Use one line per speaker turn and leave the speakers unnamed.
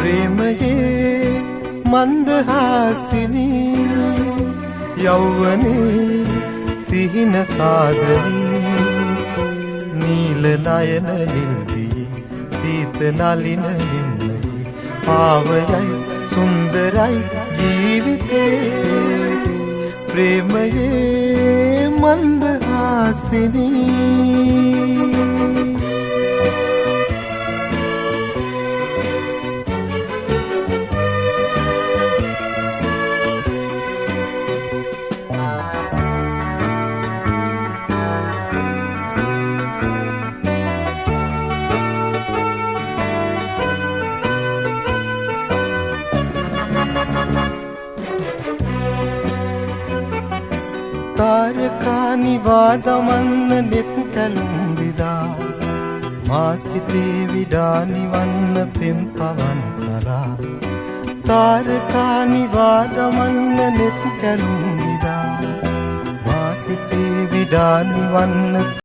ප්‍රේමයේ මන්දහාසිනී යෞවනේ සිහින සාදරී නීල නයන නිල්දී සීත නලින හින්නයි පාවයයි සුන්දරයි ජීවිතේ ප්‍රේමයේ මන්දහාසිනී තාරකානිවා දමන්න නෙත් කැලුම් විදා මා සිතේ විඩා නිවන්න පෙම් පවන් සලා තාරකානිවා දමන්න නෙත් කැලුම් විදා මා සිතේ විඩා නිවන්න